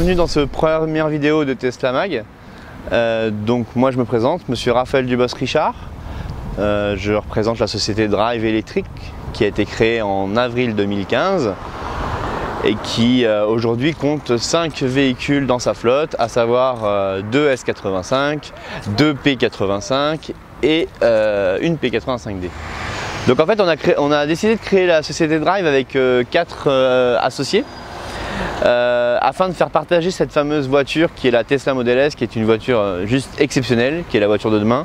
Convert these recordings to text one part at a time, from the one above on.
bienvenue dans cette première vidéo de Tesla Mag. Donc moi je me présente, monsieur Raphaël Dubos-Richard. Je représente la société Drive Electric qui a été créée en avril 2015 et qui aujourd'hui compte 5 véhicules dans sa flotte, à savoir 2 S85, 2 P85 et une P85D. Donc en fait on a décidé de créer la société Drive avec 4 associés afin de faire partager cette fameuse voiture qui est la Tesla Model S, qui est une voiture juste exceptionnelle, qui est la voiture de demain,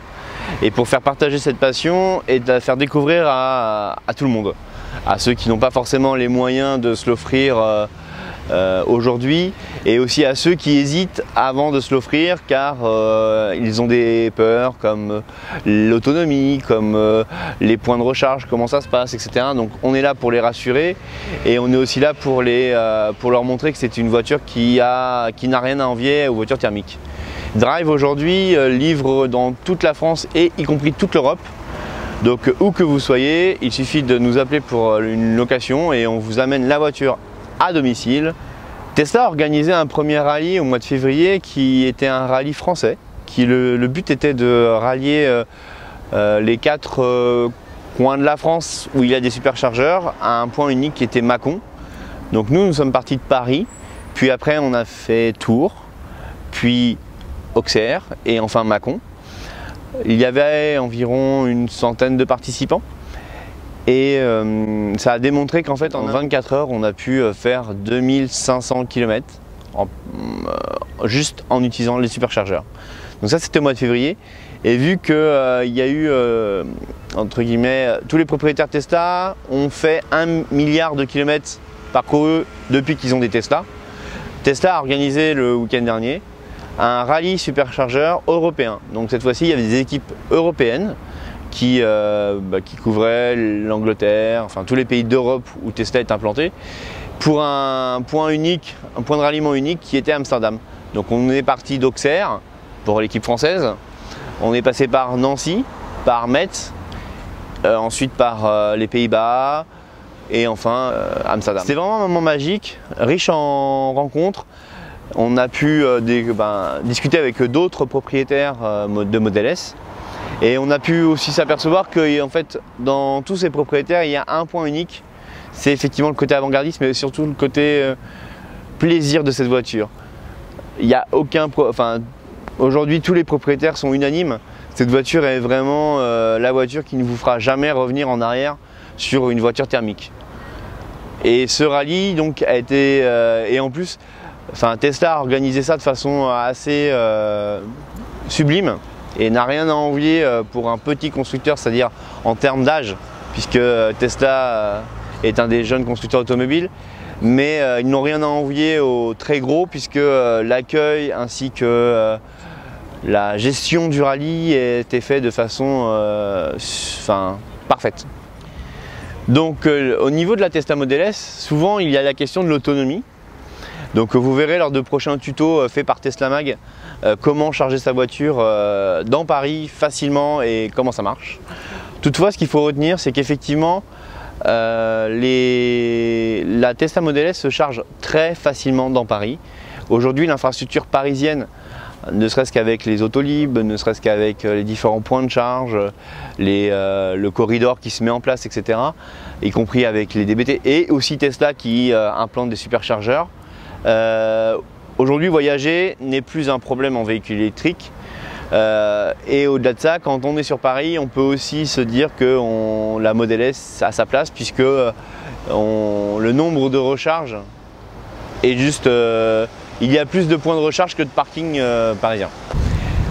et pour faire partager cette passion et de la faire découvrir à tout le monde, à ceux qui n'ont pas forcément les moyens de se l'offrir aujourd'hui, et aussi à ceux qui hésitent avant de se l'offrir car ils ont des peurs comme l'autonomie, comme les points de recharge, comment ça se passe, etc. Donc on est là pour les rassurer et on est aussi là pour leur montrer que c'est une voiture qui n'a rien à envier aux voitures thermiques. Drive aujourd'hui livre dans toute la France et y compris toute l'Europe. Donc où que vous soyez, il suffit de nous appeler pour une location et on vous amène la voiture à domicile. Tesla a organisé un premier rallye au mois de février qui était un rallye français. Le but était de rallier les 4 coins de la France où il y a des superchargeurs à un point unique qui était Mâcon. Donc nous sommes partis de Paris, puis après on a fait Tours, puis Auxerre et enfin Mâcon. Il y avait environ une centaine de participants. Et ça a démontré qu'en fait en 24 heures on a pu faire 2500 km juste en utilisant les superchargeurs. Donc ça c'était au mois de février, et vu qu'il y a eu entre guillemets tous les propriétaires Tesla ont fait 1 milliard de kilomètres parcourus depuis qu'ils ont des Tesla. Tesla a organisé le week-end dernier un rallye superchargeur européen. Donc cette fois-ci il y avait des équipes européennes qui couvrait l'Angleterre, enfin tous les pays d'Europe où Tesla est implanté, pour un point unique, un point de ralliement unique qui était Amsterdam. Donc on est parti d'Auxerre pour l'équipe française, on est passé par Nancy, par Metz, ensuite par les Pays-Bas et enfin Amsterdam. C'était vraiment un moment magique, riche en rencontres. On a pu discuter avec d'autres propriétaires de Model S. Et on a pu aussi s'apercevoir que en fait, dans tous ces propriétaires, il y a un point unique, c'est effectivement le côté avant-gardiste, mais surtout le côté plaisir de cette voiture. Il y a aucun, aujourd'hui, tous les propriétaires sont unanimes. Cette voiture est vraiment la voiture qui ne vous fera jamais revenir en arrière sur une voiture thermique. Et ce rallye donc a été, et en plus, Tesla a organisé ça de façon assez sublime. Et n'a rien à envier pour un petit constructeur, c'est-à-dire en termes d'âge, puisque Tesla est un des jeunes constructeurs automobiles, mais ils n'ont rien à envier aux très gros, puisque l'accueil ainsi que la gestion du rallye était fait de façon parfaite. Donc au niveau de la Tesla Model S, souvent il y a la question de l'autonomie. Donc vous verrez lors de prochains tutos faits par Tesla Mag comment charger sa voiture dans Paris facilement et comment ça marche. Toutefois, ce qu'il faut retenir, c'est qu'effectivement la Tesla Model S se charge très facilement dans Paris. Aujourd'hui, l'infrastructure parisienne, ne serait-ce qu'avec les Autolib, ne serait-ce qu'avec les différents points de charge, le corridor qui se met en place, etc., y compris avec les DBT, et aussi Tesla qui implante des superchargeurs. Aujourd'hui, voyager n'est plus un problème en véhicule électrique, et au-delà de ça, quand on est sur Paris, on peut aussi se dire que la Model S a sa place, puisque le nombre de recharges est juste, il y a plus de points de recharge que de parking parisien.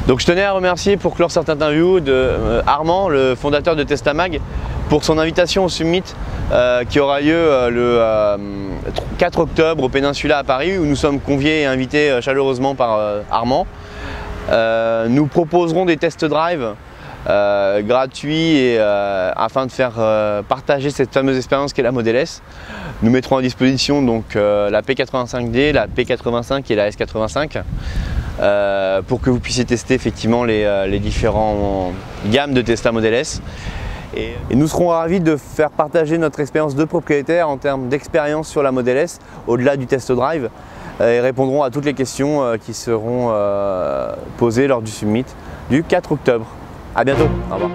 Donc je tenais à remercier pour clore cette interview Armand, le fondateur de Tesla Mag, pour son invitation au Summit qui aura lieu le 4 octobre au Péninsula à Paris, où nous sommes conviés et invités chaleureusement par Armand. Nous proposerons des test drive gratuits et, afin de faire partager cette fameuse expérience qu'est la Model S. Nous mettrons à disposition donc la P85D, la P85 et la S85 pour que vous puissiez tester effectivement les différentes gammes de Tesla Model S. Et nous serons ravis de faire partager notre expérience de propriétaire en termes d'expérience sur la Model S au-delà du test drive. et répondront à toutes les questions qui seront posées lors du summit du 4 octobre. À bientôt, au revoir.